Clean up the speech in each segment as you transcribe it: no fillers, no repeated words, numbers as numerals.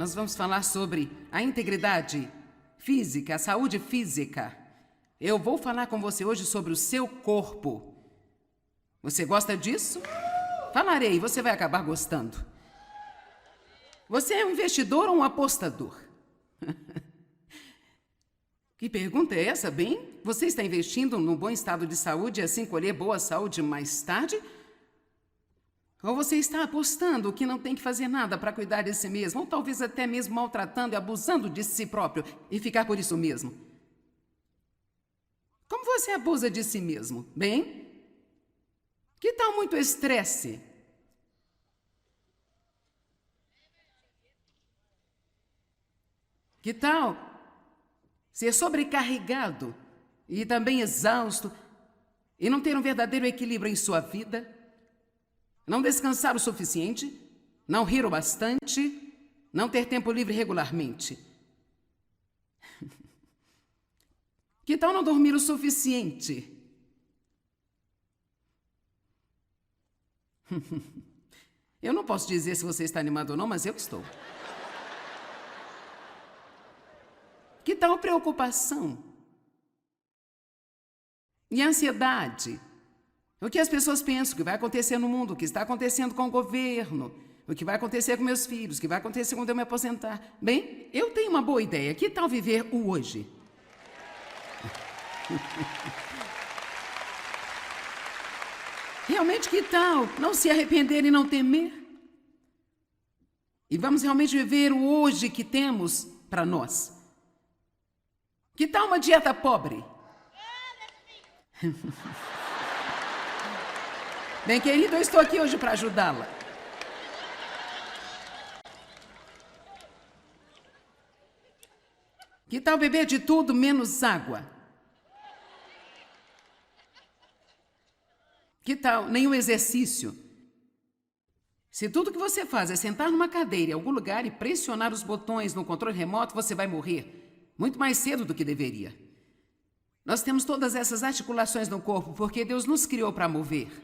nós vamos falar sobre a integridade física, a saúde física. Eu vou falar com você hoje sobre o seu corpo. Você gosta disso? Falarei, você vai acabar gostando. Você é um investidor ou um apostador? Que pergunta é essa, bem? Você está investindo num bom estado de saúde e assim colher boa saúde mais tarde? Ou você está apostando que não tem que fazer nada para cuidar de si mesmo, ou talvez até mesmo maltratando e abusando de si próprio e ficar por isso mesmo? Como você abusa de si mesmo? Bem, que tal muito estresse? Que tal ser sobrecarregado e também exausto e não ter um verdadeiro equilíbrio em sua vida? Não descansar o suficiente? Não rir o bastante? Não ter tempo livre regularmente? Que tal não dormir o suficiente? Eu não posso dizer se você está animado ou não, mas eu estou. Que tal preocupação? E ansiedade? O que as pessoas pensam, o que vai acontecer no mundo, o que está acontecendo com o governo, o que vai acontecer com meus filhos, o que vai acontecer quando eu me aposentar. Bem, eu tenho uma boa ideia. Que tal viver o hoje? Realmente, que tal não se arrepender e não temer? E vamos realmente viver o hoje que temos para nós. Que tal uma dieta pobre? Bem, querido, eu estou aqui hoje para ajudá-la. Que tal beber de tudo menos água? Que tal nenhum exercício? Se tudo que você faz é sentar numa cadeira em algum lugar e pressionar os botões no controle remoto, você vai morrer muito mais cedo do que deveria. Nós temos todas essas articulações no corpo porque Deus nos criou para mover.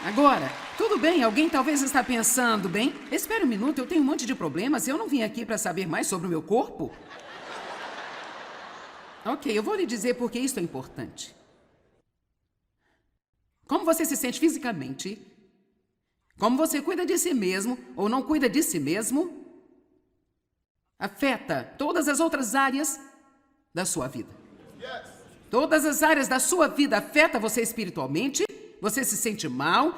Agora, tudo bem, alguém talvez está pensando, bem, espera um minuto, eu tenho um monte de problemas, eu não vim aqui para saber mais sobre o meu corpo. Ok, eu vou lhe dizer por que isso é importante. Como você se sente fisicamente, como você cuida de si mesmo ou não cuida de si mesmo, afeta todas as outras áreas da sua vida. Todas as áreas da sua vida afetam você espiritualmente, você se sente mal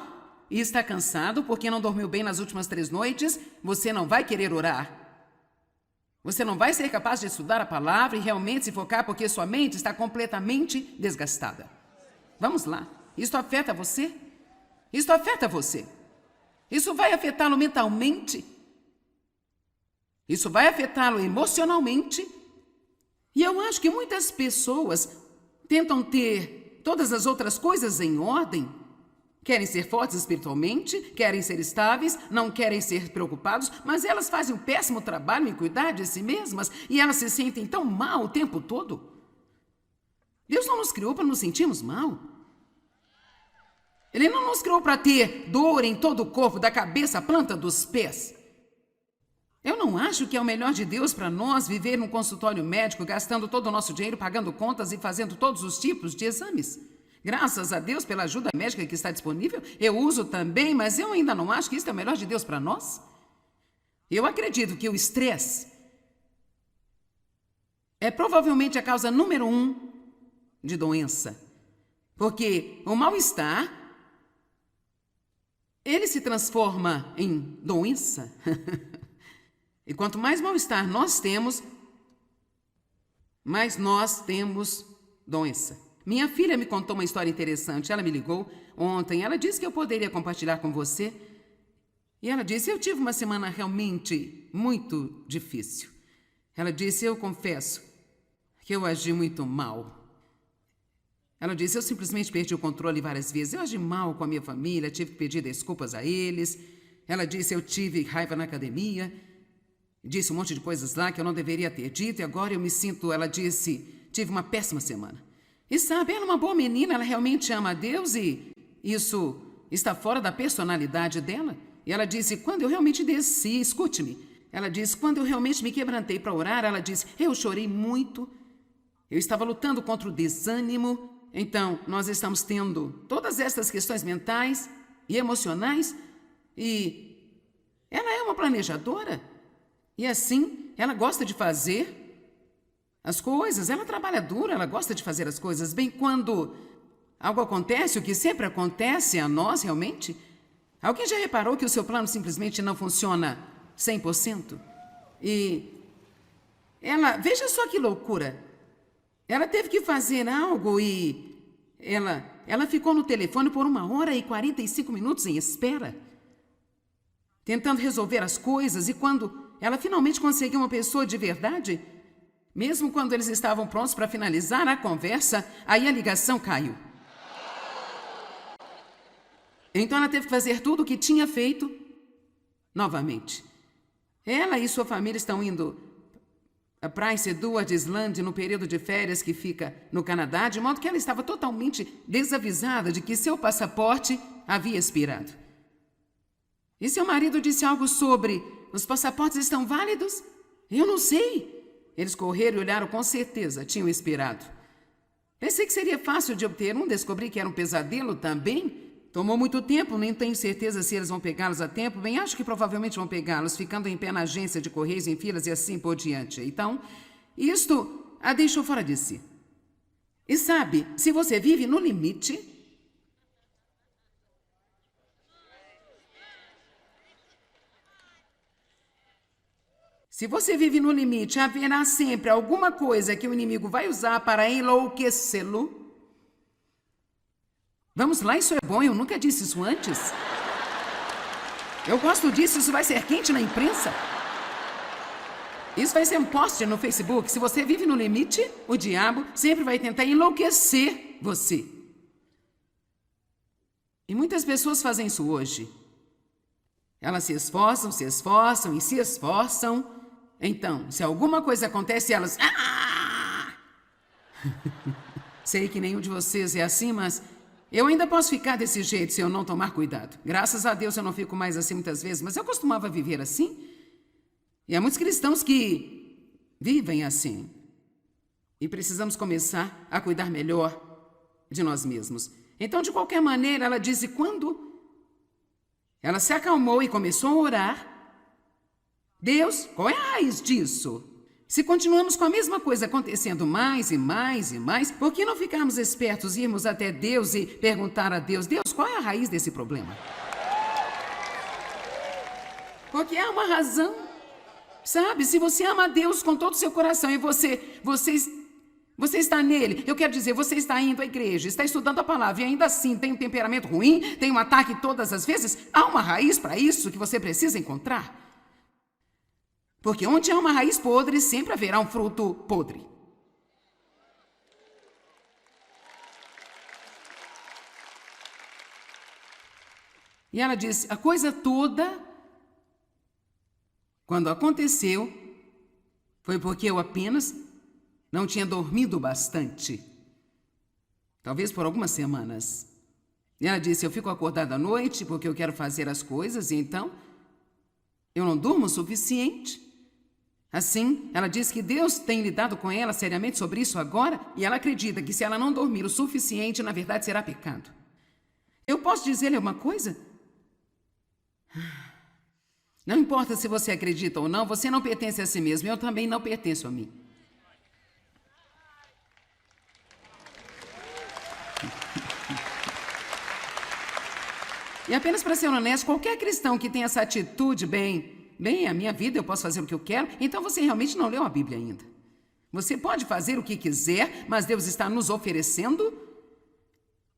e está cansado porque não dormiu bem nas últimas 3 noites, você não vai querer orar. Você não vai ser capaz de estudar a palavra e realmente se focar porque sua mente está completamente desgastada. Vamos lá. Isso afeta você? Isso afeta você. Isso vai afetá-lo mentalmente. Isso vai afetá-lo emocionalmente. E eu acho que muitas pessoas tentam ter todas as outras coisas em ordem. Querem ser fortes espiritualmente, querem ser estáveis, não querem ser preocupados, mas elas fazem um péssimo trabalho em cuidar de si mesmas e elas se sentem tão mal o tempo todo. Deus não nos criou para nos sentirmos mal. Ele não nos criou para ter dor em todo o corpo, da cabeça à planta dos pés. Eu não acho que é o melhor de Deus para nós viver num consultório médico, gastando todo o nosso dinheiro, pagando contas e fazendo todos os tipos de exames. Graças a Deus pela ajuda médica que está disponível, eu uso também, mas eu ainda não acho que isso é o melhor de Deus para nós. Eu acredito que o estresse é provavelmente a causa número 1 de doença. Porque o mal-estar, ele se transforma em doença. E quanto mais mal-estar nós temos, mais nós temos doença. Minha filha me contou uma história interessante. Ela me ligou ontem. Ela disse que eu poderia compartilhar com você. E ela disse, eu tive uma semana realmente muito difícil. Ela disse, eu confesso que eu agi muito mal. Ela disse, eu simplesmente perdi o controle várias vezes. Eu agi mal com a minha família, tive que pedir desculpas a eles. Ela disse, eu tive raiva na academia. Disse um monte de coisas lá que eu não deveria ter dito. E agora eu me sinto, ela disse, tive uma péssima semana. E sabe, ela é uma boa menina, ela realmente ama a Deus e isso está fora da personalidade dela. E ela disse, quando eu realmente desci, escute-me, ela disse, quando eu realmente me quebrantei para orar, ela disse, eu chorei muito, eu estava lutando contra o desânimo. Então, nós estamos tendo todas essas questões mentais e emocionais, e ela é uma planejadora, e assim, ela gosta de fazer as coisas, ela trabalha duro, ela gosta de fazer as coisas bem. Quando algo acontece, o que sempre acontece a nós realmente, alguém já reparou que o seu plano simplesmente não funciona 100%? E ela, veja só que loucura, ela teve que fazer algo e ela ficou no telefone por 1h e 45 minutos em espera, tentando resolver as coisas, e quando ela finalmente conseguiu uma pessoa de verdade, mesmo quando eles estavam prontos para finalizar a conversa, aí a ligação caiu. Então ela teve que fazer tudo o que tinha feito novamente. Ela e sua família estão indo a Prince Edward Island no período de férias que fica no Canadá, de modo que ela estava totalmente desavisada de que seu passaporte havia expirado. E seu marido disse algo sobre, os passaportes estão válidos? Eu não sei. Eles correram e olharam, com certeza, tinham expirado. Pensei que seria fácil de obter um, descobri que era um pesadelo também. Tomou muito tempo, nem tenho certeza se eles vão pegá-los a tempo. Bem, acho que provavelmente vão pegá-los, ficando em pé na agência de correios em filas e assim por diante. Então, isto a deixou fora de si. E sabe, se você vive no limite, haverá sempre alguma coisa que o inimigo vai usar para enlouquecê-lo. Vamos lá, isso é bom, eu nunca disse isso antes. Eu gosto disso, isso vai ser quente na imprensa. Isso vai ser um post no Facebook. Se você vive no limite, o diabo sempre vai tentar enlouquecer você. E muitas pessoas fazem isso hoje. Elas se esforçam e se esforçam. Então, se alguma coisa acontece, elas... Sei que nenhum de vocês é assim, mas eu ainda posso ficar desse jeito se eu não tomar cuidado. Graças a Deus eu não fico mais assim muitas vezes, mas eu costumava viver assim. E há muitos cristãos que vivem assim. E precisamos começar a cuidar melhor de nós mesmos. Então, de qualquer maneira, ela disse, quando ela se acalmou e começou a orar, Deus, qual é a raiz disso? Se continuamos com a mesma coisa acontecendo mais e mais e mais, por que não ficarmos espertos e irmos até Deus e perguntar a Deus, Deus, qual é a raiz desse problema? Porque há uma razão. Sabe, se você ama a Deus com todo o seu coração e você está nele, eu quero dizer, você está indo à igreja, está estudando a palavra e ainda assim tem um temperamento ruim, tem um ataque todas as vezes, há uma raiz para isso que você precisa encontrar. Porque onde há uma raiz podre, sempre haverá um fruto podre. E ela disse, a coisa toda, quando aconteceu, foi porque eu apenas não tinha dormido bastante. Talvez por algumas semanas. E ela disse, eu fico acordada à noite porque eu quero fazer as coisas e então eu não durmo o suficiente. Assim, ela diz que Deus tem lidado com ela seriamente sobre isso agora e ela acredita que se ela não dormir o suficiente, na verdade será pecado. Eu posso dizer-lhe uma coisa? Não importa se você acredita ou não, você não pertence a si mesmo, eu também não pertenço a mim. E apenas para ser honesto, qualquer cristão que tenha essa atitude, bem, a minha vida, eu posso fazer o que eu quero, então você realmente não leu a Bíblia ainda. Você pode fazer o que quiser, mas Deus está nos oferecendo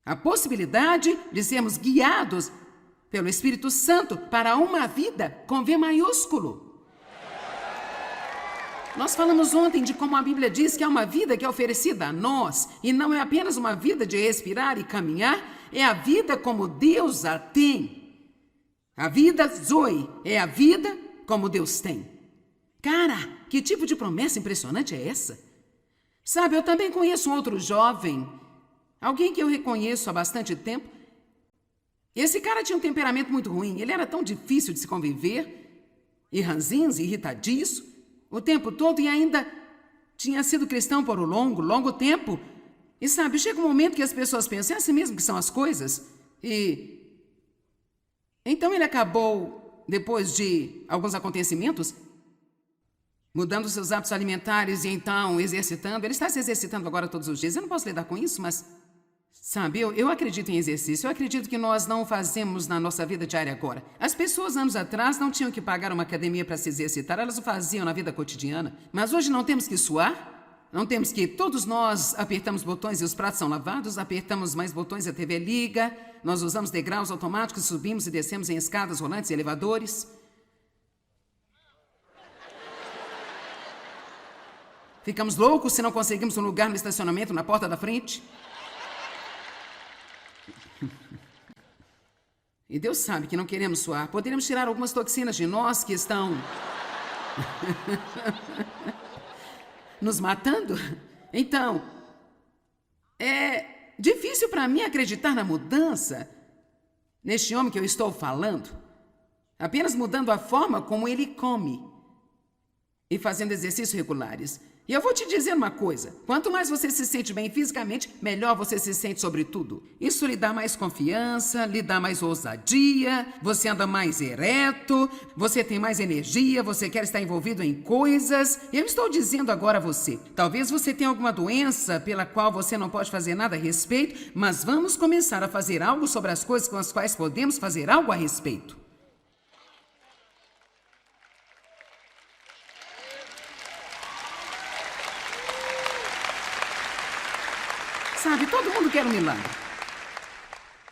a possibilidade de sermos guiados pelo Espírito Santo para uma vida com V maiúsculo. Nós falamos ontem de como a Bíblia diz que é uma vida que é oferecida a nós, e não é apenas uma vida de respirar e caminhar, é a vida como Deus a tem. A vida Zoe é a vida como Deus tem. Cara, que tipo de promessa impressionante é essa? Sabe, eu também conheço um outro jovem, alguém que eu reconheço há bastante tempo. Esse cara tinha um temperamento muito ruim. Ele era tão difícil de se conviver, e ranzinza, irritadiço, o tempo todo, e ainda tinha sido cristão por um longo tempo. E sabe, chega um momento que as pessoas pensam, é assim mesmo que são as coisas. E então ele acabou, depois de alguns acontecimentos, mudando seus hábitos alimentares e então exercitando. Ele está se exercitando agora todos os dias. Eu não posso lidar com isso, mas sabe, eu acredito em exercício. Eu acredito que nós não o fazemos na nossa vida diária agora. As pessoas, anos atrás, não tinham que pagar uma academia para se exercitar. Elas o faziam na vida cotidiana. Mas hoje não temos que suar. Não temos que... Todos nós apertamos botões e os pratos são lavados. Apertamos mais botões e a TV liga. Nós usamos degraus automáticos, subimos e descemos em escadas rolantes e elevadores. Ficamos loucos se não conseguimos um lugar no estacionamento na porta da frente. E Deus sabe que não queremos suar. Poderíamos tirar algumas toxinas de nós que estão nos matando. Então, é difícil para mim acreditar na mudança neste homem que eu estou falando, apenas mudando a forma como ele come e fazendo exercícios regulares. E eu vou te dizer uma coisa, quanto mais você se sente bem fisicamente, melhor você se sente sobre tudo. Isso lhe dá mais confiança, lhe dá mais ousadia, você anda mais ereto, você tem mais energia, você quer estar envolvido em coisas. Eu estou dizendo agora a você, talvez você tenha alguma doença pela qual você não pode fazer nada a respeito, mas vamos começar a fazer algo sobre as coisas com as quais podemos fazer algo a respeito. Sabe, todo mundo quer um milagre.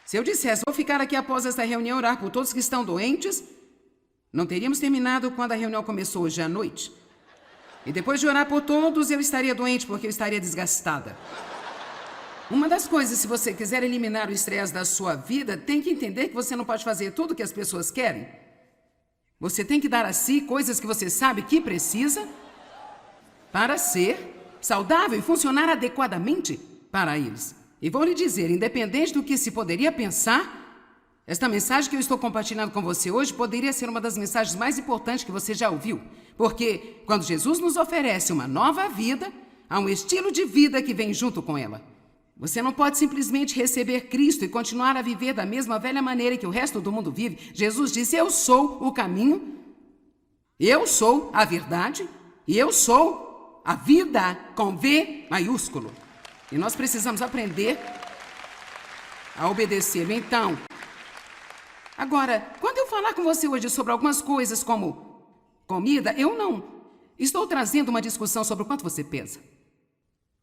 Se eu dissesse, vou ficar aqui após esta reunião orar por todos que estão doentes, não teríamos terminado quando a reunião começou hoje à noite. E depois de orar por todos, eu estaria doente porque eu estaria desgastada. Uma das coisas, se você quiser eliminar o estresse da sua vida, tem que entender que você não pode fazer tudo o que as pessoas querem. Você tem que dar a si coisas que você sabe que precisa para ser saudável e funcionar adequadamente para eles. E vou lhe dizer, independente do que se poderia pensar, esta mensagem que eu estou compartilhando com você hoje poderia ser uma das mensagens mais importantes que você já ouviu. Porque quando Jesus nos oferece uma nova vida, há um estilo de vida que vem junto com ela. Você não pode simplesmente receber Cristo e continuar a viver da mesma velha maneira que o resto do mundo vive. Jesus disse, eu sou o caminho, eu sou a verdade e eu sou a vida com V maiúsculo. E nós precisamos aprender a obedecê-lo. Então, agora, quando eu falar com você hoje sobre algumas coisas como comida, eu não estou trazendo uma discussão sobre o quanto você pesa.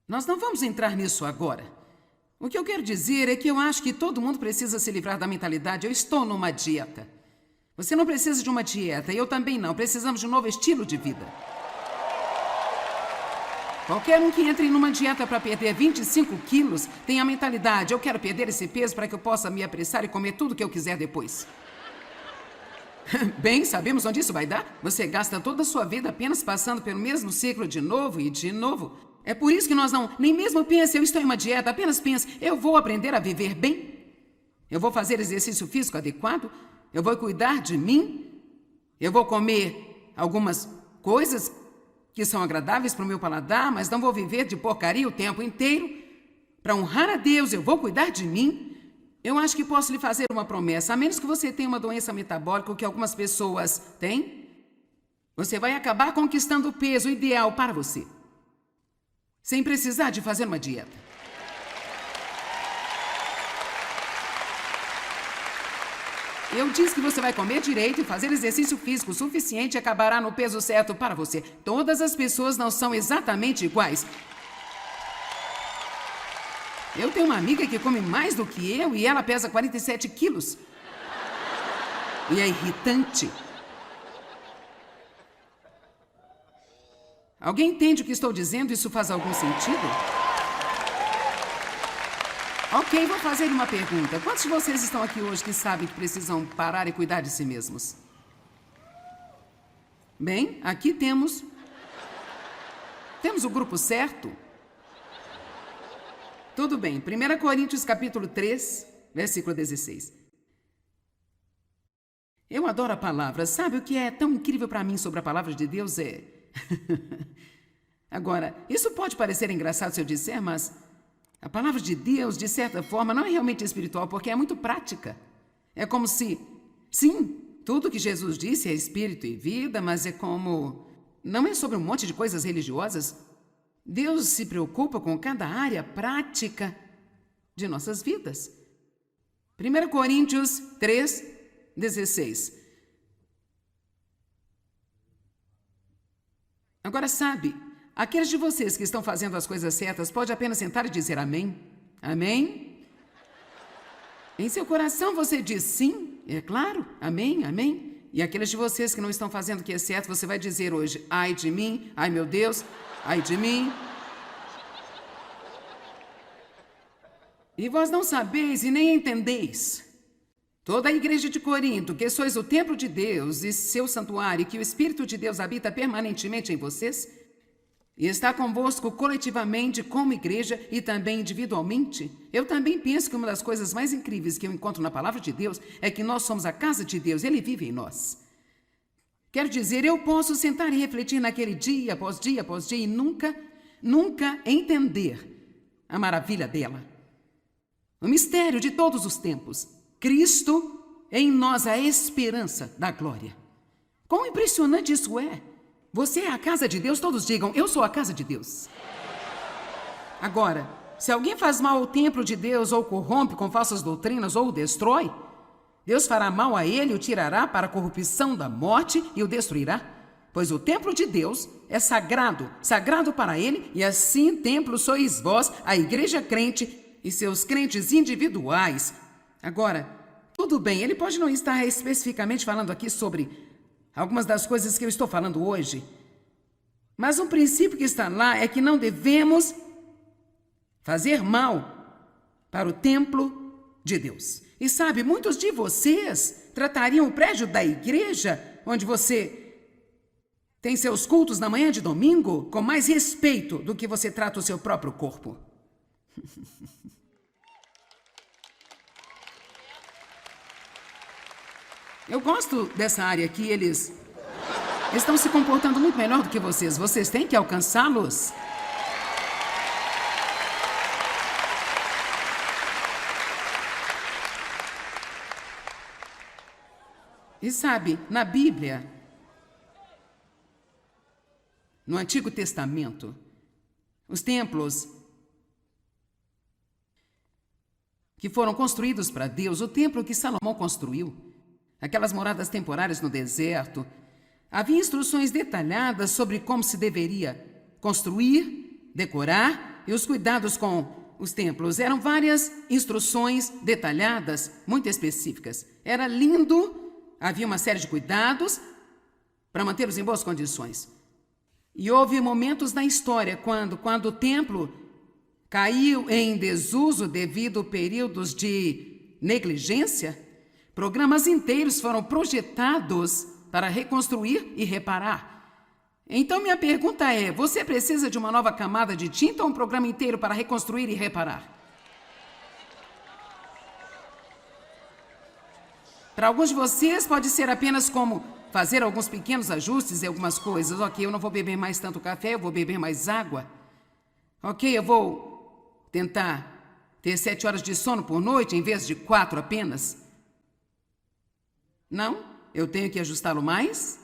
Nós não vamos entrar nisso agora. O que eu quero dizer é que eu acho que todo mundo precisa se livrar da mentalidade, eu estou numa dieta. Você não precisa de uma dieta, eu também não. Precisamos de um novo estilo de vida. Qualquer um que entre numa dieta para perder 25 quilos tem a mentalidade, eu quero perder esse peso para que eu possa me apressar e comer tudo que eu quiser depois. Bem, sabemos onde isso vai dar? Você gasta toda a sua vida apenas passando pelo mesmo ciclo de novo e de novo. É por isso que nós não, nem mesmo pense, eu estou em uma dieta, apenas pense, eu vou aprender a viver bem. Eu vou fazer exercício físico adequado, eu vou cuidar de mim, eu vou comer algumas coisas que são agradáveis para o meu paladar, mas não vou viver de porcaria o tempo inteiro. Para honrar a Deus, eu vou cuidar de mim. Eu acho que posso lhe fazer uma promessa, a menos que você tenha uma doença metabólica, o que algumas pessoas têm, você vai acabar conquistando o peso ideal para você, sem precisar de fazer uma dieta. Eu disse que você vai comer direito e fazer exercício físico suficiente e acabará no peso certo para você. Todas as pessoas não são exatamente iguais. Eu tenho uma amiga que come mais do que eu e ela pesa 47 quilos. E é irritante. Alguém entende o que estou dizendo? Isso faz algum sentido? Ok, vou fazer uma pergunta. Quantos de vocês estão aqui hoje que sabem que precisam parar e cuidar de si mesmos? Bem, aqui temos o grupo certo. Tudo bem. 1 Coríntios capítulo 3, versículo 16. Eu adoro a palavra. Sabe o que é tão incrível para mim sobre a palavra de Deus é... Agora, isso pode parecer engraçado se eu disser, mas a palavra de Deus, de certa forma, não é realmente espiritual, porque é muito prática. É como se... Sim, tudo que Jesus disse é espírito e vida, mas é como... Não é sobre um monte de coisas religiosas. Deus se preocupa com cada área prática de nossas vidas. 1 Coríntios 3:16. Agora sabe, aqueles de vocês que estão fazendo as coisas certas pode apenas sentar e dizer amém. Amém? Em seu coração você diz sim, é claro, amém, amém. E aqueles de vocês que não estão fazendo o que é certo, você vai dizer hoje, ai de mim, ai meu Deus, ai de mim. E vós não sabeis e nem entendeis. Toda a igreja de Corinto, que sois o templo de Deus e seu santuário, que o Espírito de Deus habita permanentemente em vocês, e está convosco coletivamente como igreja e também individualmente, eu também penso que uma das coisas mais incríveis que eu encontro na palavra de Deus é que nós somos a casa de Deus, Ele vive em nós. Quero dizer, eu posso sentar e refletir naquele dia após dia e nunca entender a maravilha dela. O mistério de todos os tempos. Cristo em nós, a esperança da glória. Quão impressionante isso é! Você é a casa de Deus, todos digam, eu sou a casa de Deus. Agora, se alguém faz mal ao templo de Deus, ou corrompe com falsas doutrinas, ou o destrói, Deus fará mal a ele, o tirará para a corrupção da morte e o destruirá. Pois o templo de Deus é sagrado, sagrado para ele, e assim templo sois vós, a igreja crente e seus crentes individuais. Agora, tudo bem, ele pode não estar especificamente falando aqui sobre algumas das coisas que eu estou falando hoje, mas um princípio que está lá é que não devemos fazer mal para o templo de Deus. E sabe, muitos de vocês tratariam o prédio da igreja, onde você tem seus cultos na manhã de domingo, com mais respeito do que você trata o seu próprio corpo. Eu gosto dessa área aqui, eles estão se comportando muito melhor do que vocês. Vocês têm que alcançá-los. E sabe, na Bíblia, no Antigo Testamento, os templos que foram construídos para Deus, o templo que Salomão construiu, aquelas moradas temporárias no deserto, havia instruções detalhadas sobre como se deveria construir, decorar e os cuidados com os templos. Eram várias instruções detalhadas, muito específicas. Era lindo, havia uma série de cuidados para mantê-los em boas condições. E houve momentos na história quando o templo caiu em desuso devido a períodos de negligência. Programas inteiros foram projetados para reconstruir e reparar. Então minha pergunta é, você precisa de uma nova camada de tinta ou um programa inteiro para reconstruir e reparar? Para alguns de vocês pode ser apenas como fazer alguns pequenos ajustes em algumas coisas. Ok, eu não vou beber mais tanto café, eu vou beber mais água. Ok, eu vou tentar ter 7 horas de sono por noite em vez de 4 apenas. Não? Eu tenho que ajustá-lo mais?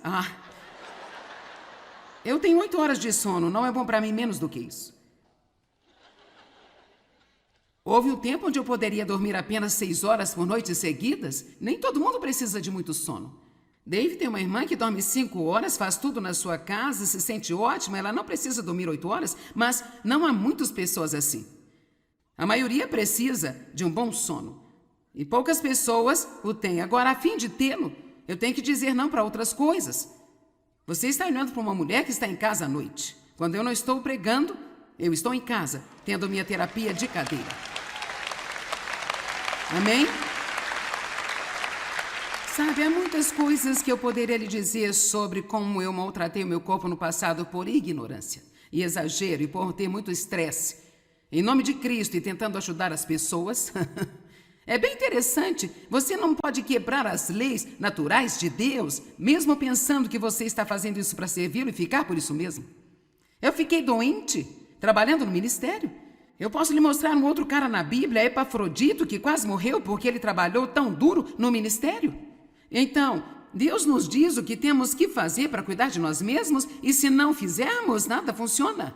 Eu tenho 8 horas de sono, não é bom para mim menos do que isso. Houve um tempo onde eu poderia dormir apenas 6 horas por noite seguidas. Nem todo mundo precisa de muito sono. Dave tem uma irmã que dorme 5 horas, faz tudo na sua casa, se sente ótima, ela não precisa dormir 8 horas, mas não há muitas pessoas assim. A maioria precisa de um bom sono. E poucas pessoas o têm. Agora, a fim de tê-lo, eu tenho que dizer não para outras coisas. Você está olhando para uma mulher que está em casa à noite. Quando eu não estou pregando, eu estou em casa, tendo minha terapia de cadeira. Amém? Sabe, há muitas coisas que eu poderia lhe dizer sobre como eu maltratei o meu corpo no passado por ignorância e exagero e por ter muito estresse. Em nome de Cristo e tentando ajudar as pessoas, É bem interessante. Você não pode quebrar as leis naturais de Deus, mesmo pensando que você está fazendo isso para servi-lo e ficar por isso mesmo. Eu fiquei doente, trabalhando no ministério. Eu posso lhe mostrar um outro cara na Bíblia, Epafrodito, que quase morreu porque ele trabalhou tão duro no ministério. Então, Deus nos diz o que temos que fazer para cuidar de nós mesmos e se não fizermos, nada funciona.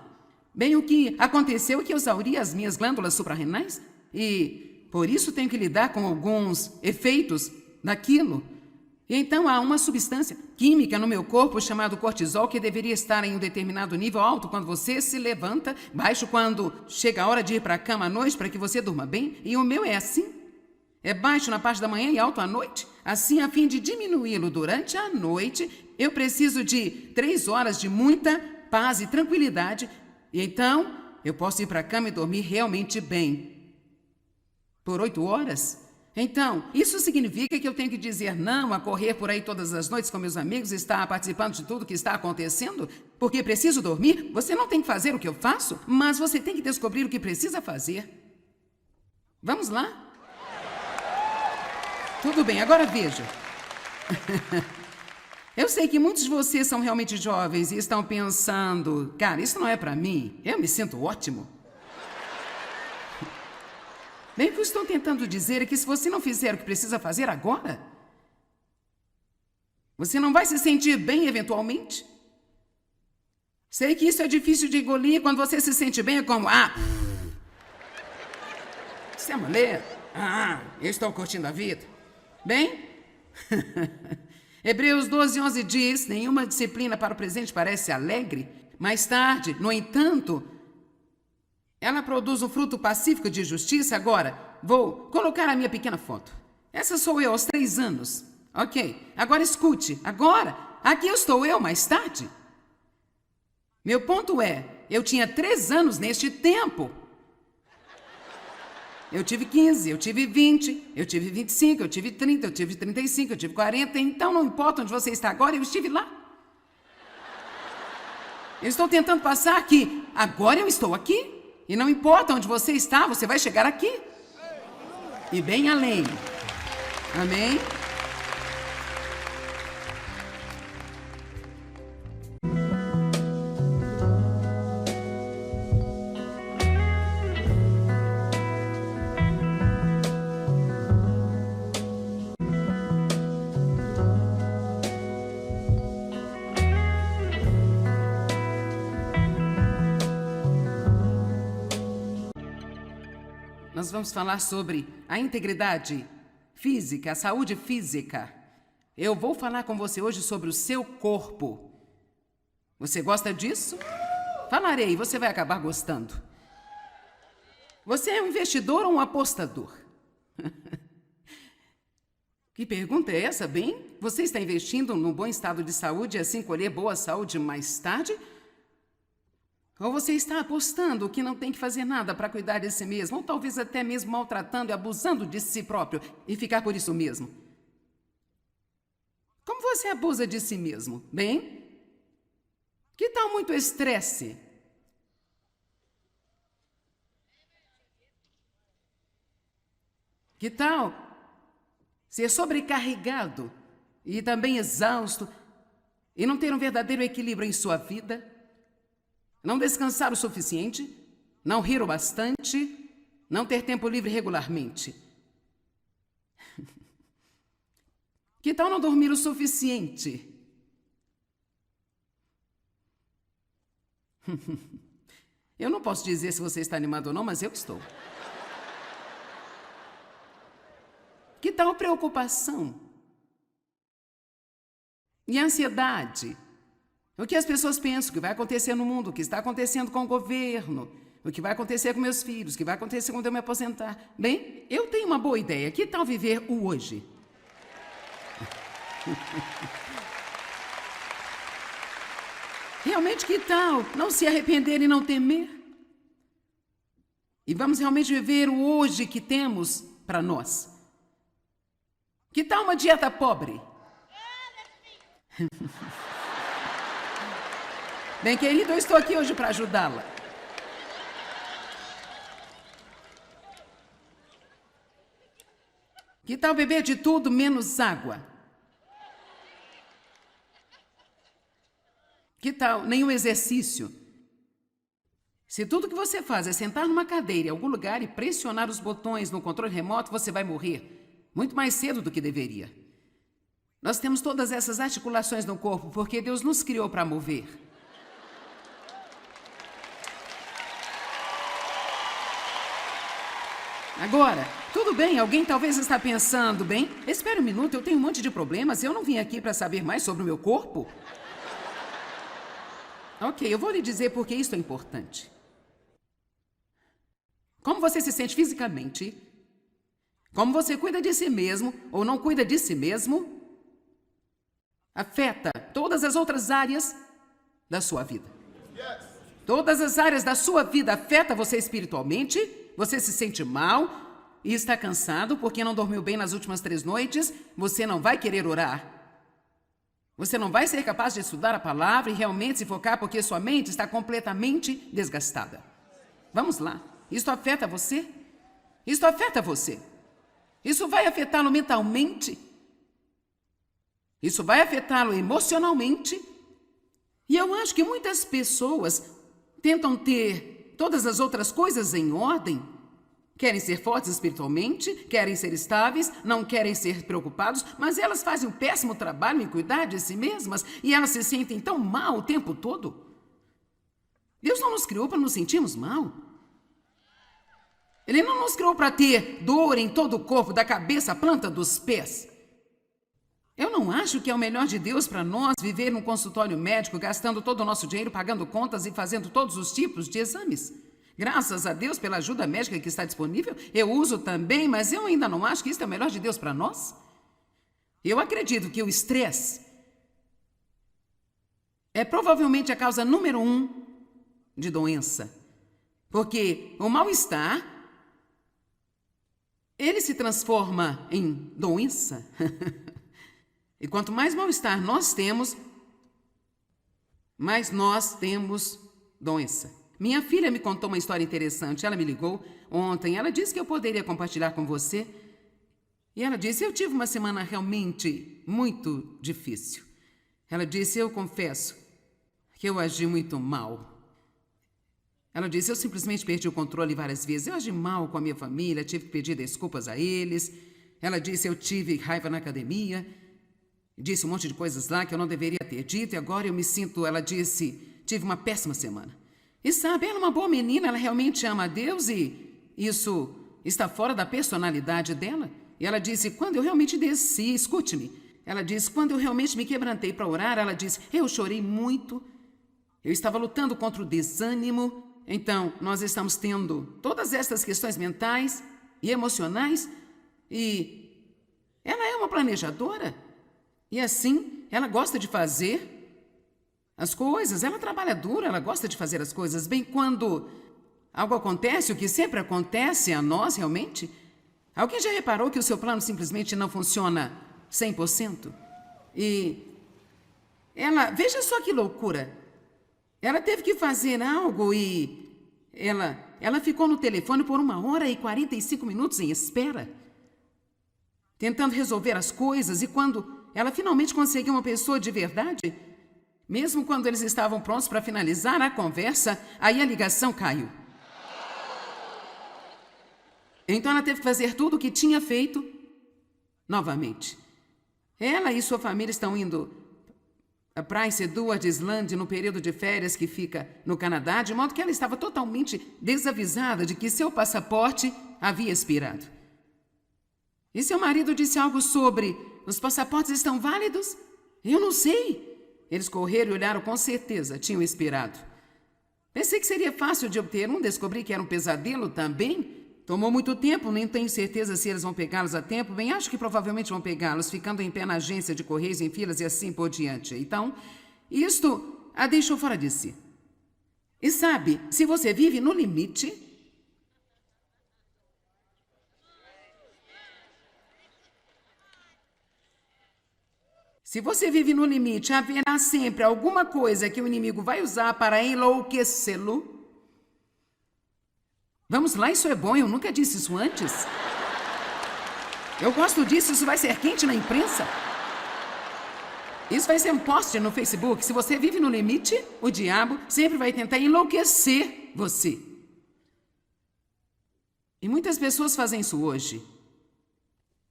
Bem, o que aconteceu é que eu exauri as minhas glândulas suprarrenais e por isso tenho que lidar com alguns efeitos daquilo. E então há uma substância química no meu corpo chamado cortisol que deveria estar em um determinado nível alto quando você se levanta, baixo quando chega a hora de ir para a cama à noite para que você durma bem. E o meu é assim. É baixo na parte da manhã e alto à noite. Assim, a fim de diminuí-lo durante a noite, eu preciso de 3 horas de muita paz e tranquilidade. E então, eu posso ir para a cama e dormir realmente bem. Por 8 horas? Então, isso significa que eu tenho que dizer não a correr por aí todas as noites com meus amigos e estar participando de tudo que está acontecendo? Porque preciso dormir? Você não tem que fazer o que eu faço, mas você tem que descobrir o que precisa fazer. Vamos lá? Tudo bem, agora veja. Eu sei que muitos de vocês são realmente jovens e estão pensando, cara, isso não é para mim, eu me sinto ótimo. Bem, o que eu estou tentando dizer é que se você não fizer o que precisa fazer agora, você não vai se sentir bem eventualmente. Sei que isso é difícil de engolir, quando você se sente bem é como, isso é mulher? Eu estou curtindo a vida. Bem, Hebreus 12:11 diz, nenhuma disciplina para o presente parece alegre. Mais tarde, no entanto, ela produz um fruto pacífico de justiça. Agora, vou colocar a minha pequena foto. Essa sou eu aos 3 anos. Ok, agora escute. Agora, aqui estou eu mais tarde. Meu ponto é, eu tinha 3 anos neste tempo. Eu tive 15, eu tive 20, eu tive 25, eu tive 30, eu tive 35, eu tive 40. Então não importa onde você está agora, eu estive lá. Eu estou tentando passar que agora eu estou aqui. E não importa onde você está, você vai chegar aqui. E bem além. Amém? Nós vamos falar sobre a integridade física, a saúde física. Eu vou falar com você hoje sobre o seu corpo. Você gosta disso? Falarei, você vai acabar gostando. Você é um investidor ou um apostador? Que pergunta é essa, bem? Você está investindo num bom estado de saúde e assim colher boa saúde mais tarde? Ou você está apostando que não tem que fazer nada para cuidar de si mesmo, ou talvez até mesmo maltratando e abusando de si próprio e ficar por isso mesmo? Como você abusa de si mesmo? Bem, que tal muito estresse? Que tal ser sobrecarregado e também exausto e não ter um verdadeiro equilíbrio em sua vida? Não descansar o suficiente, não rir o bastante, não ter tempo livre regularmente. Que tal não dormir o suficiente? Eu não posso dizer se você está animado ou não, mas eu estou. Que tal preocupação? E ansiedade? O que as pessoas pensam, o que vai acontecer no mundo, o que está acontecendo com o governo, o que vai acontecer com meus filhos, o que vai acontecer quando eu me aposentar. Bem, eu tenho uma boa ideia. Que tal viver o hoje? Realmente, que tal não se arrepender e não temer? E vamos realmente viver o hoje que temos para nós. Que tal uma dieta pobre? Bem, querido, eu estou aqui hoje para ajudá-la. Que tal beber de tudo menos água? Que tal nenhum exercício? Se tudo que você faz é sentar numa cadeira em algum lugar e pressionar os botões no controle remoto, você vai morrer muito mais cedo do que deveria. Nós temos todas essas articulações no corpo porque Deus nos criou para mover. Agora, tudo bem, alguém talvez está pensando, bem, espere um minuto, eu tenho um monte de problemas, eu não vim aqui para saber mais sobre o meu corpo. Ok, eu vou lhe dizer por que isso é importante. Como você se sente fisicamente, como você cuida de si mesmo ou não cuida de si mesmo, afeta todas as outras áreas da sua vida. Todas as áreas da sua vida afetam você espiritualmente, você se sente mal e está cansado porque não dormiu bem nas últimas 3 noites, você não vai querer orar. Você não vai ser capaz de estudar a palavra e realmente se focar porque sua mente está completamente desgastada. Vamos lá. Isso afeta você? Isso afeta você. Isso vai afetá-lo mentalmente. Isso vai afetá-lo emocionalmente. E eu acho que muitas pessoas tentam ter todas as outras coisas em ordem. Querem ser fortes espiritualmente, querem ser estáveis, não querem ser preocupados, mas elas fazem um péssimo trabalho em cuidar de si mesmas e elas se sentem tão mal o tempo todo. Deus não nos criou para nos sentirmos mal. Ele não nos criou para ter dor em todo o corpo, da cabeça à planta dos pés. Eu não acho que é o melhor de Deus para nós viver num consultório médico, gastando todo o nosso dinheiro, pagando contas e fazendo todos os tipos de exames. Graças a Deus pela ajuda médica que está disponível, eu uso também, mas eu ainda não acho que isso é o melhor de Deus para nós. Eu acredito que o estresse é provavelmente a causa número 1 de doença. Porque o mal-estar, ele se transforma em doença. E quanto mais mal-estar nós temos, mais nós temos doença. Minha filha me contou uma história interessante. Ela me ligou ontem. Ela disse que eu poderia compartilhar com você. E ela disse, eu tive uma semana realmente muito difícil. Ela disse, eu confesso que eu agi muito mal. Ela disse, eu simplesmente perdi o controle várias vezes. Eu agi mal com a minha família, tive que pedir desculpas a eles. Ela disse, eu tive raiva na academia. Disse um monte de coisas lá que eu não deveria ter dito. E agora eu me sinto, ela disse, tive uma péssima semana. E sabe, ela é uma boa menina, ela realmente ama a Deus e isso está fora da personalidade dela. E ela disse, quando eu realmente desci, escute-me. Ela disse, quando eu realmente me quebrantei para orar, ela disse, eu chorei muito. Eu estava lutando contra o desânimo. Então, nós estamos tendo todas essas questões mentais e emocionais e ela é uma planejadora. E assim, ela gosta de fazer as coisas, ela trabalha duro, ela gosta de fazer as coisas bem. Quando algo acontece, o que sempre acontece a nós realmente, alguém já reparou que o seu plano simplesmente não funciona 100%? E ela, veja só que loucura, ela teve que fazer algo e ela ficou no telefone por 1h45 em espera, tentando resolver as coisas, e quando ela finalmente conseguiu uma pessoa de verdade, mesmo quando eles estavam prontos para finalizar a conversa, aí a ligação caiu. Então ela teve que fazer tudo o que tinha feito novamente. Ela e sua família estão indo a Prince Edward Island no período de férias que fica no Canadá, de modo que ela estava totalmente desavisada de que seu passaporte havia expirado. E seu marido disse algo sobre, os passaportes estão válidos? Eu não sei. Eles correram e olharam, com certeza, tinham expirado. Pensei que seria fácil de obter um, descobri que era um pesadelo também. Tomou muito tempo, nem tenho certeza se eles vão pegá-los a tempo. Bem, acho que provavelmente vão pegá-los, ficando em pé na agência de correios, em filas e assim por diante. Então, isto a deixou fora de si. E sabe, se você vive no limite, se você vive no limite, haverá sempre alguma coisa que o inimigo vai usar para enlouquecê-lo. Vamos lá, isso é bom, eu nunca disse isso antes. Eu gosto disso, isso vai ser quente na imprensa. Isso vai ser um post no Facebook. Se você vive no limite, o diabo sempre vai tentar enlouquecer você. E muitas pessoas fazem isso hoje.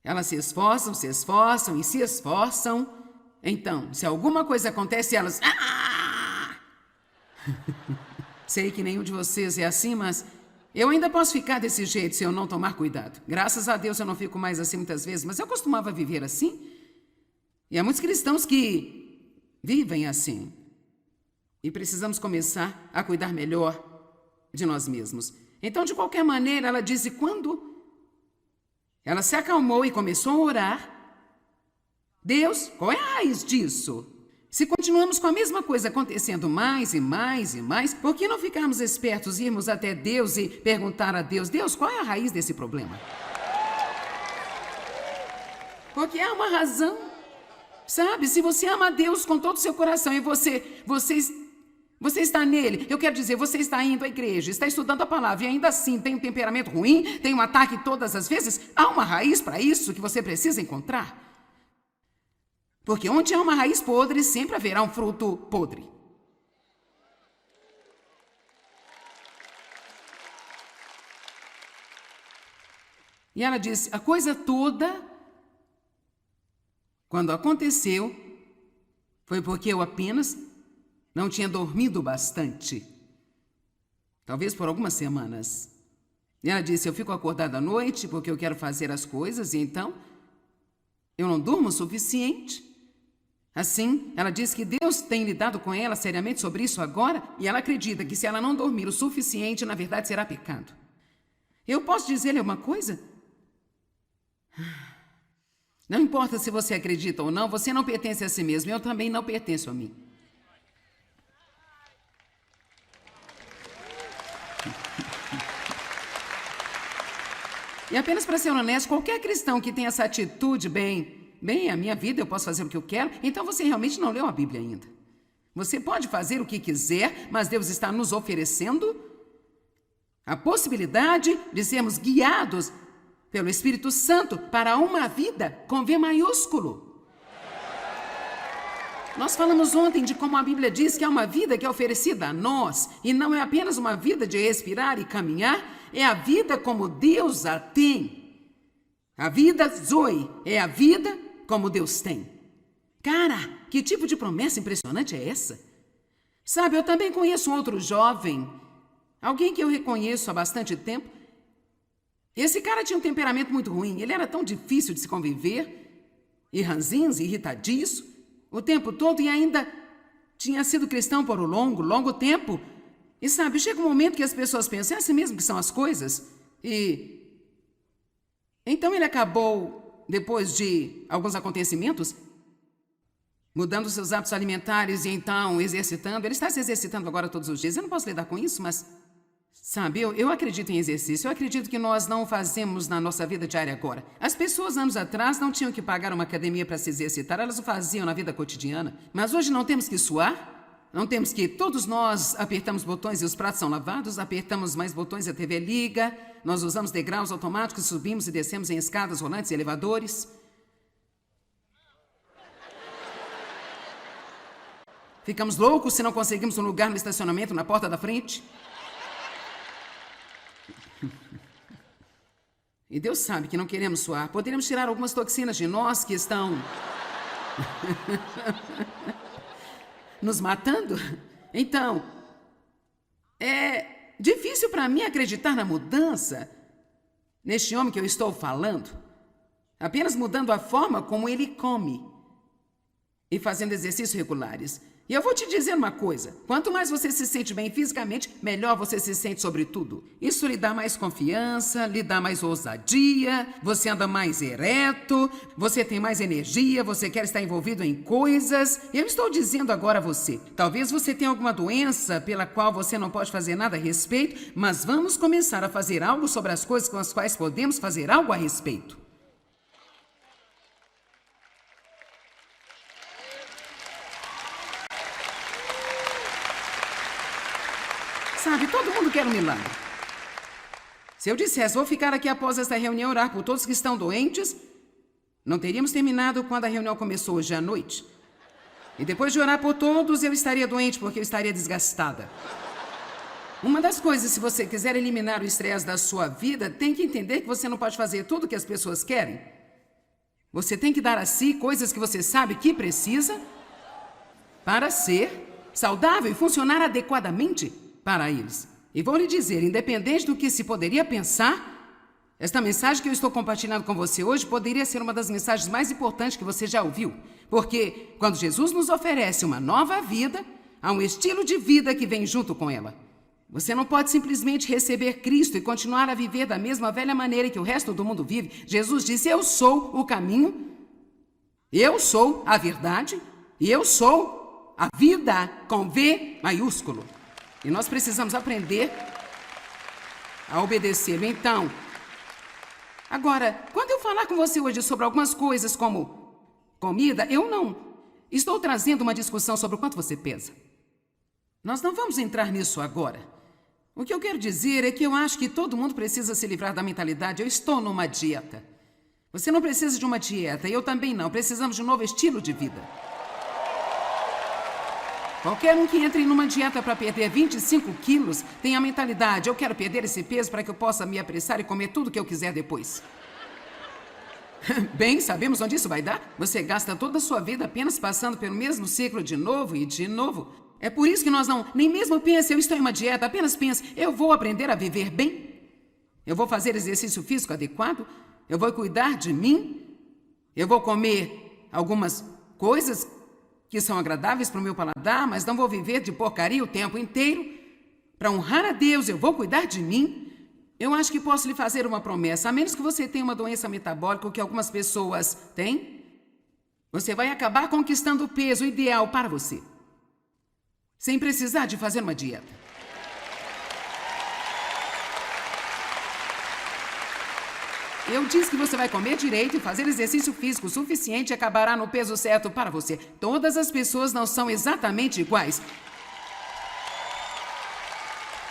Elas se esforçam e se esforçam. Então, se alguma coisa acontece, elas... Sei que nenhum de vocês é assim, mas eu ainda posso ficar desse jeito se eu não tomar cuidado. Graças a Deus eu não fico mais assim muitas vezes, mas eu costumava viver assim. E há muitos cristãos que vivem assim. E precisamos começar a cuidar melhor de nós mesmos. Então, de qualquer maneira, ela disse, quando ela se acalmou e começou a orar, Deus, qual é a raiz disso? Se continuamos com a mesma coisa acontecendo mais e mais e mais, por que não ficarmos espertos, irmos até Deus e perguntar a Deus, Deus, qual é a raiz desse problema? Porque há uma razão. Sabe, se você ama a Deus com todo o seu coração e você está nele, eu quero dizer, você está indo à igreja, está estudando a palavra e ainda assim tem um temperamento ruim, tem um ataque todas as vezes, há uma raiz para isso que você precisa encontrar. Porque onde há uma raiz podre, sempre haverá um fruto podre. E ela disse, a coisa toda... Quando aconteceu, foi porque eu apenas não tinha dormido bastante. Talvez por algumas semanas. E ela disse, eu fico acordada à noite porque eu quero fazer as coisas e então eu não durmo o suficiente. Assim, ela disse que Deus tem lidado com ela seriamente sobre isso agora e ela acredita que se ela não dormir o suficiente, na verdade será pecado. Eu posso dizer-lhe uma coisa? Não importa se você acredita ou não, você não pertence a si mesmo. Eu também não pertenço a mim. E apenas para ser honesto, qualquer cristão que tenha essa atitude, bem, a minha vida, eu posso fazer o que eu quero, então você realmente não leu a Bíblia ainda. Você pode fazer o que quiser, mas Deus está nos oferecendo a possibilidade de sermos guiados pelo Espírito Santo para uma vida com V maiúsculo. Nós falamos ontem de como a Bíblia diz que é uma vida que é oferecida a nós e não é apenas uma vida de respirar e caminhar, é a vida como Deus a tem. A vida Zoe é a vida como Deus tem. Cara, que tipo de promessa impressionante é essa? Sabe, eu também conheço um outro jovem, alguém que eu reconheço há bastante tempo. Esse cara tinha um temperamento muito ruim, ele era tão difícil de se conviver, e ranzinza, irritadiço, o tempo todo, e ainda tinha sido cristão por um longo tempo. E sabe, chega um momento que as pessoas pensam, é assim mesmo que são as coisas? E então ele acabou, depois de alguns acontecimentos, mudando seus hábitos alimentares e então exercitando. Ele está se exercitando agora todos os dias. Eu não posso lidar com isso, mas... Sabe, eu acredito em exercício, eu acredito que nós não fazemos na nossa vida diária agora. As pessoas anos atrás não tinham que pagar uma academia para se exercitar, elas o faziam na vida cotidiana. Mas hoje não temos que suar, não temos que... Todos nós apertamos botões e os pratos são lavados, apertamos mais botões e a TV liga, nós usamos degraus automáticos, subimos e descemos em escadas rolantes e elevadores. Ficamos loucos se não conseguimos um lugar no estacionamento na porta da frente. E Deus sabe que não queremos suar. Poderíamos tirar algumas toxinas de nós que estão nos matando. Então, é difícil para mim acreditar na mudança neste homem que eu estou falando. Apenas mudando a forma como ele come e fazendo exercícios regulares. E eu vou te dizer uma coisa, quanto mais você se sente bem fisicamente, melhor você se sente sobre tudo. Isso lhe dá mais confiança, lhe dá mais ousadia, você anda mais ereto, você tem mais energia, você quer estar envolvido em coisas. Eu estou dizendo agora a você, talvez você tenha alguma doença pela qual você não pode fazer nada a respeito, mas vamos começar a fazer algo sobre as coisas com as quais podemos fazer algo a respeito. Sabe, todo mundo quer um milagre. Se eu dissesse, vou ficar aqui após esta reunião orar por todos que estão doentes, Não teríamos terminado quando a reunião começou hoje à noite. E depois de orar por todos, eu estaria doente porque eu estaria desgastada. Uma das coisas, se você quiser eliminar o estresse da sua vida, tem que entender que você não pode fazer tudo o que as pessoas querem. Você tem que dar a si coisas que você sabe que precisa para ser saudável e funcionar adequadamente para eles. E vou lhe dizer, independente do que se poderia pensar, esta mensagem que eu estou compartilhando com você hoje poderia ser uma das mensagens mais importantes que você já ouviu. Porque quando Jesus nos oferece uma nova vida, há um estilo de vida que vem junto com ela. Você não pode simplesmente receber Cristo e continuar a viver da mesma velha maneira que o resto do mundo vive. Jesus disse, eu sou o caminho, eu sou a verdade e eu sou a vida com V maiúsculo. E nós precisamos aprender a obedecê-lo. Então, agora, quando eu falar com você hoje sobre algumas coisas como comida, eu não estou trazendo uma discussão sobre o quanto você pesa. Nós não vamos entrar nisso agora. O que eu quero dizer é que eu acho que todo mundo precisa se livrar da mentalidade. Eu estou numa dieta. Você não precisa de uma dieta, e eu também não. Precisamos de um novo estilo de vida. Qualquer um que entre numa dieta para perder 25 quilos tem a mentalidade, eu quero perder esse peso para que eu possa me apressar e comer tudo que eu quiser depois. Bem, sabemos onde isso vai dar? Você gasta toda a sua vida apenas passando pelo mesmo ciclo de novo e de novo. É por isso que nós nem mesmo pense, eu estou em uma dieta, apenas pense, eu vou aprender a viver bem. Eu vou fazer exercício físico adequado, eu vou cuidar de mim, eu vou comer algumas coisas que são agradáveis para o meu paladar, mas não vou viver de porcaria o tempo inteiro. Para honrar a Deus, eu vou cuidar de mim. Eu acho que posso lhe fazer uma promessa, a menos que você tenha uma doença metabólica, o que algumas pessoas têm, você vai acabar conquistando o peso ideal para você, sem precisar de fazer uma dieta. Eu disse que você vai comer direito e fazer exercício físico suficiente e acabará no peso certo para você. Todas as pessoas não são exatamente iguais.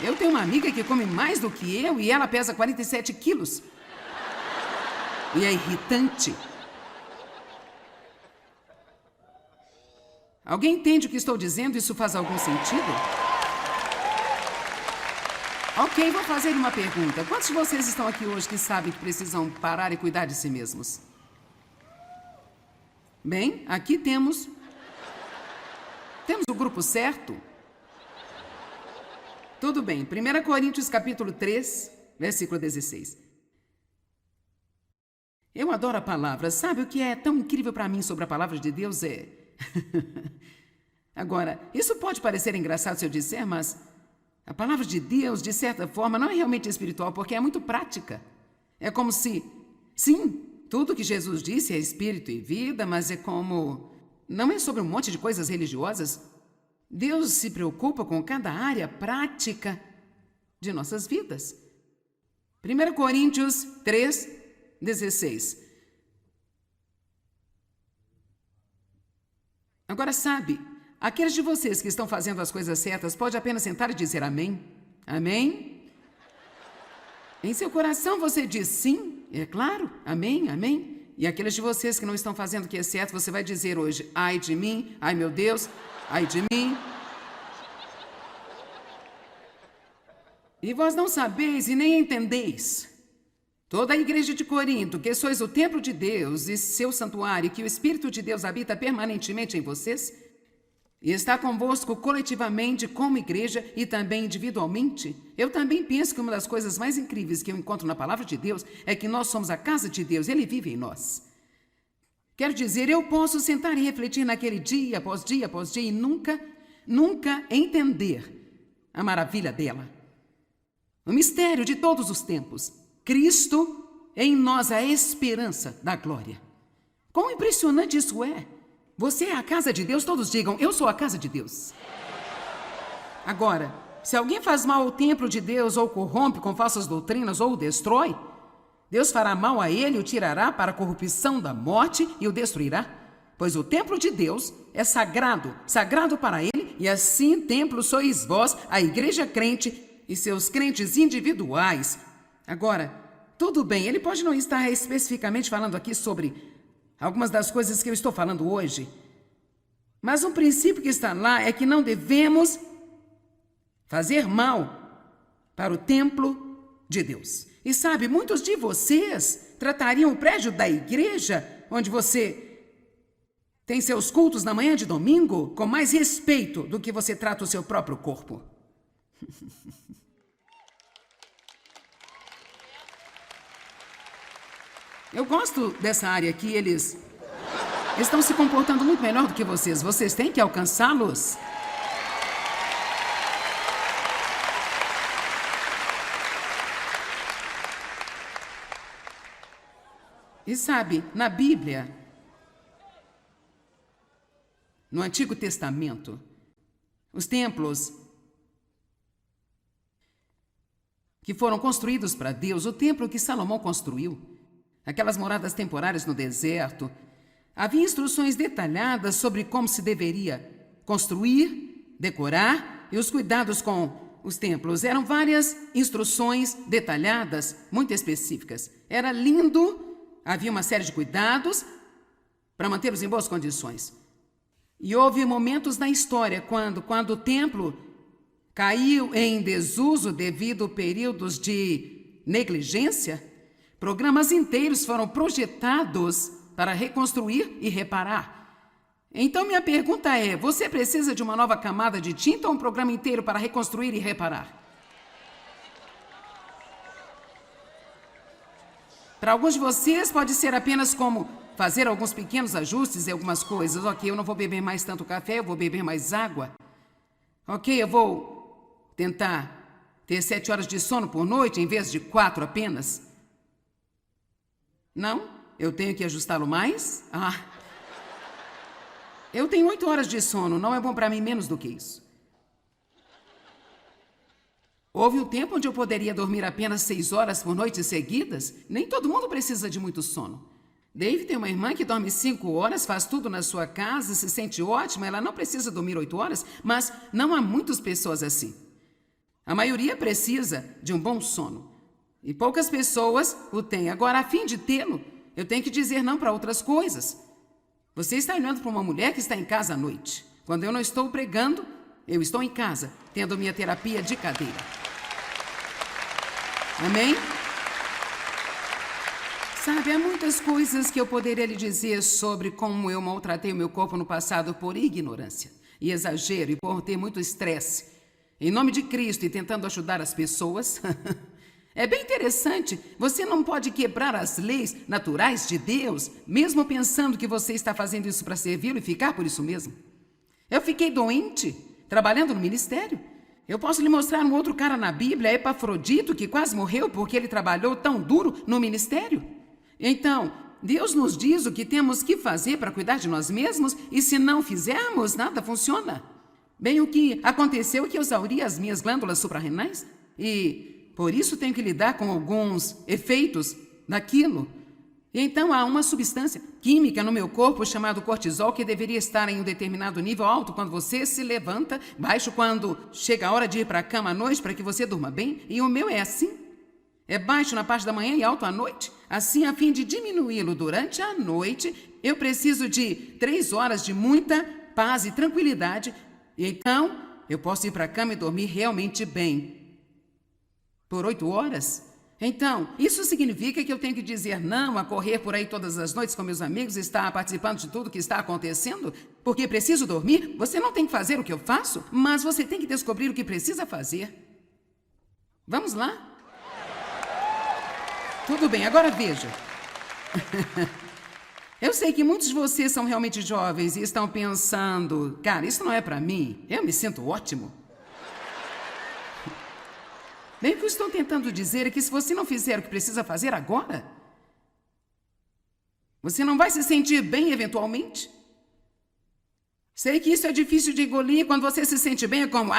Eu tenho uma amiga que come mais do que eu e ela pesa 47 quilos. E é irritante. Alguém entende o que estou dizendo? Isso faz algum sentido? Ok, vou fazer uma pergunta. Quantos de vocês estão aqui hoje que sabem que precisam parar e cuidar de si mesmos? Bem, aqui temos o grupo certo. Tudo bem. 1 Coríntios capítulo 3, versículo 16. Eu adoro a palavra. Sabe o que é tão incrível para mim sobre a palavra de Deus? Agora, isso pode parecer engraçado se eu disser, mas a palavra de Deus, de certa forma, não é realmente espiritual, porque é muito prática. É como se, sim, tudo que Jesus disse é espírito e vida, mas é como... não é sobre um monte de coisas religiosas. Deus se preocupa com cada área prática de nossas vidas. 1 Coríntios 3, 16. Agora, sabe, aqueles de vocês que estão fazendo as coisas certas pode apenas sentar e dizer amém. Amém? Em seu coração você diz sim, é claro, amém, amém. E aqueles de vocês que não estão fazendo o que é certo, você vai dizer hoje, ai de mim, ai meu Deus, ai de mim. E vós não sabeis e nem entendeis. Toda a igreja de Corinto, que sois o templo de Deus e seu santuário, que o Espírito de Deus habita permanentemente em vocês, e está convosco coletivamente como igreja e também individualmente, eu também penso que uma das coisas mais incríveis que eu encontro na palavra de Deus é que nós somos a casa de Deus, Ele vive em nós. Quero dizer, eu posso sentar e refletir naquele dia após dia e nunca entender a maravilha dela. O mistério de todos os tempos. Cristo em nós, a esperança da glória. Quão impressionante isso é! Você é a casa de Deus, todos digam, eu sou a casa de Deus. Agora, se alguém faz mal ao templo de Deus, ou corrompe com falsas doutrinas, ou o destrói, Deus fará mal a ele, o tirará para a corrupção da morte e o destruirá. Pois o templo de Deus é sagrado, sagrado para ele, e assim templo sois vós, a igreja crente e seus crentes individuais. Agora, tudo bem, ele pode não estar especificamente falando aqui sobre algumas das coisas que eu estou falando hoje. Mas um princípio que está lá é que não devemos fazer mal para o templo de Deus. E sabe, muitos de vocês tratariam o prédio da igreja, onde você tem seus cultos na manhã de domingo, com mais respeito do que você trata o seu próprio corpo. Eu gosto dessa área aqui, eles estão se comportando muito melhor do que vocês. Vocês têm que alcançá-los. E sabe, na Bíblia, no Antigo Testamento, os templos que foram construídos para Deus, o templo que Salomão construiu, aquelas moradas temporárias no deserto, havia instruções detalhadas sobre como se deveria construir, decorar e os cuidados com os templos. Eram várias instruções detalhadas, muito específicas. Era lindo. Havia uma série de cuidados para mantê-los em boas condições. E houve momentos na história quando o templo caiu em desuso devido a períodos de negligência. Programas inteiros foram projetados para reconstruir e reparar. Então minha pergunta é, você precisa de uma nova camada de tinta ou um programa inteiro para reconstruir e reparar? Para alguns de vocês pode ser apenas como fazer alguns pequenos ajustes em algumas coisas. Ok, eu não vou beber mais tanto café, eu vou beber mais água. Ok, eu vou tentar ter 7 horas de sono por noite em vez de 4 apenas. Não? Eu tenho que ajustá-lo mais? Eu tenho 8 horas de sono, não é bom para mim menos do que isso. Houve um tempo onde eu poderia dormir apenas 6 horas por noite seguidas. Nem todo mundo precisa de muito sono. Dave tem uma irmã que dorme 5 horas, faz tudo na sua casa, se sente ótima, ela não precisa dormir 8 horas, mas não há muitas pessoas assim. A maioria precisa de um bom sono. E poucas pessoas o têm. Agora, a fim de tê-lo, eu tenho que dizer não para outras coisas. Você está olhando para uma mulher que está em casa à noite. Quando eu não estou pregando, eu estou em casa, tendo minha terapia de cadeira. Amém? Sabe, há muitas coisas que eu poderia lhe dizer sobre como eu maltratei o meu corpo no passado por ignorância e exagero e por ter muito estresse. Em nome de Cristo e tentando ajudar as pessoas. É bem interessante. Você não pode quebrar as leis naturais de Deus, mesmo pensando que você está fazendo isso para servi-lo e ficar por isso mesmo. Eu fiquei doente, trabalhando no ministério. Eu posso lhe mostrar um outro cara na Bíblia, Epafrodito, que quase morreu porque ele trabalhou tão duro no ministério. Então, Deus nos diz o que temos que fazer para cuidar de nós mesmos e se não fizermos, nada funciona. Bem, o que aconteceu é que eu exauri as minhas glândulas suprarrenais e por isso tenho que lidar com alguns efeitos daquilo. E então há uma substância química no meu corpo chamado cortisol que deveria estar em um determinado nível alto quando você se levanta, baixo quando chega a hora de ir para a cama à noite para que você durma bem. E o meu é assim. É baixo na parte da manhã e alto à noite. Assim, a fim de diminuí-lo durante a noite, eu preciso de 3 horas de muita paz e tranquilidade. E então, eu posso ir para a cama e dormir realmente bem. Por 8 horas? Então, isso significa que eu tenho que dizer não a correr por aí todas as noites com meus amigos e estar participando de tudo que está acontecendo? Porque preciso dormir? Você não tem que fazer o que eu faço, mas você tem que descobrir o que precisa fazer. Vamos lá? Tudo bem, agora veja. Eu sei que muitos de vocês são realmente jovens e estão pensando, cara, isso não é para mim, eu me sinto ótimo. Bem, o que eu estou tentando dizer é que se você não fizer o que precisa fazer agora, você não vai se sentir bem eventualmente. Sei que isso é difícil de engolir, quando você se sente bem é como,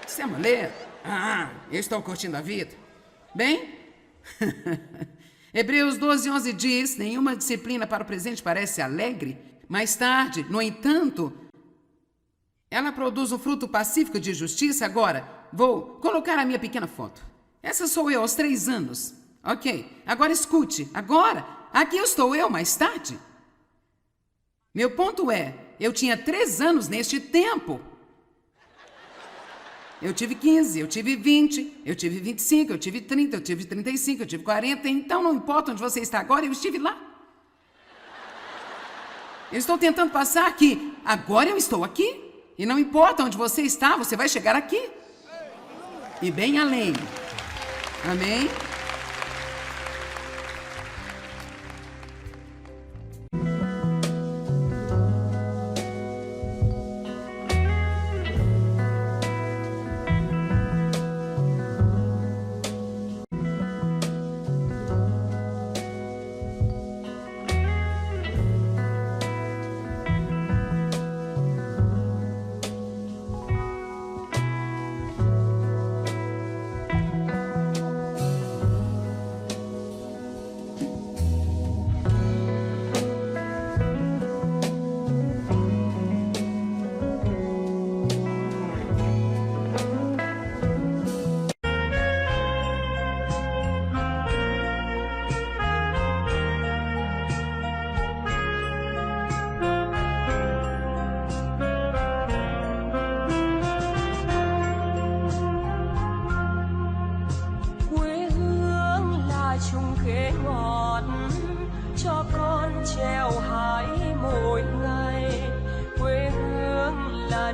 isso é mulher? Eu estou curtindo a vida. Bem, Hebreus 12:11 diz, nenhuma disciplina para o presente parece alegre. Mais tarde, no entanto, ela produz o fruto pacífico de justiça. Agora, vou colocar a minha pequena foto. Essa sou eu aos 3 anos. Ok, agora escute. Agora, aqui estou eu mais tarde. Meu ponto é, eu tinha 3 anos neste tempo. Eu tive 15, eu tive 20, eu tive 25, eu tive 30, eu tive 35, eu tive 40. Então não importa onde você está agora, eu estive lá. Eu estou tentando passar que agora eu estou aqui. E não importa onde você está, você vai chegar aqui. E bem além. Amém?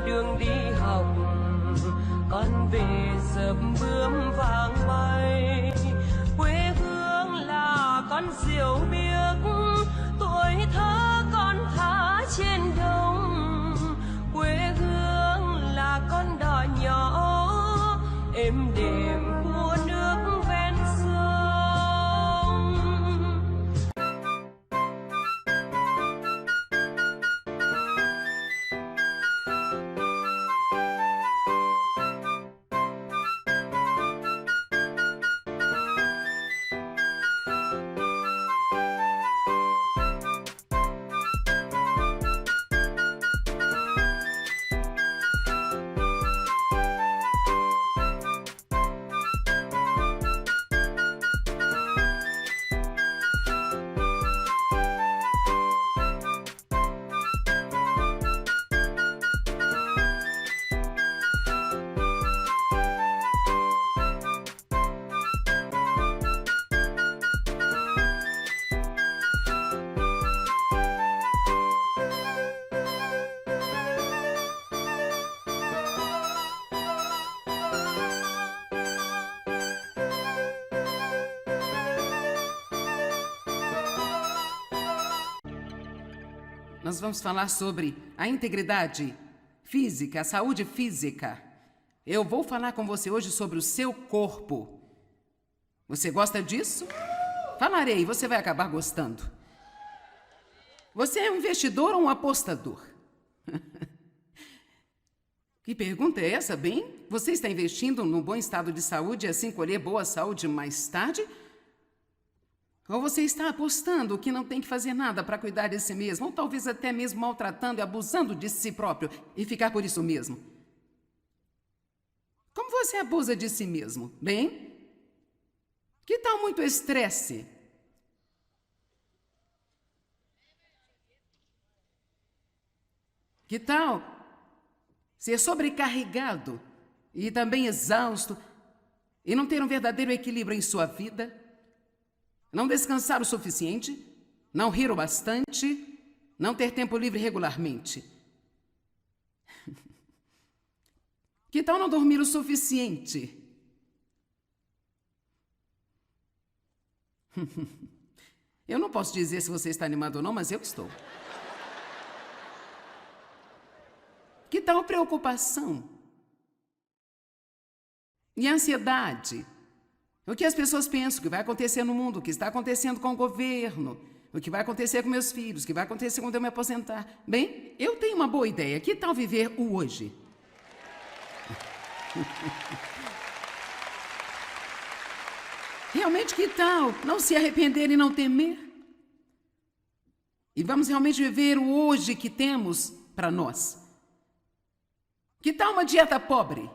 Đường đi học con về sớm bướm vàng bay, quê hương là con diều biếc, tuổi thơ con thả trên đồng, quê hương là con đò nhỏ êm đềm của nước ven sông. Nós vamos falar sobre a integridade física, a saúde física. Eu vou falar com você hoje sobre o seu corpo. Você gosta disso? Falarei, você vai acabar gostando. Você é um investidor ou um apostador? Que pergunta é essa, bem? Você está investindo num bom estado de saúde e assim colher boa saúde mais tarde? Ou você está apostando que não tem que fazer nada para cuidar de si mesmo, ou talvez até mesmo maltratando e abusando de si próprio e ficar por isso mesmo? Como você abusa de si mesmo? Bem, que tal muito estresse? Que tal ser sobrecarregado e também exausto e não ter um verdadeiro equilíbrio em sua vida? Não descansar o suficiente, não rir o bastante, não ter tempo livre regularmente. Que tal não dormir o suficiente? Eu não posso dizer se você está animado ou não, mas eu estou. Que tal preocupação? E ansiedade? O que as pessoas pensam, o que vai acontecer no mundo, o que está acontecendo com o governo, o que vai acontecer com meus filhos, o que vai acontecer quando eu me aposentar. Bem, eu tenho uma boa ideia. Que tal viver o hoje? Realmente, que tal não se arrepender e não temer? E vamos realmente viver o hoje que temos para nós. Que tal uma dieta pobre?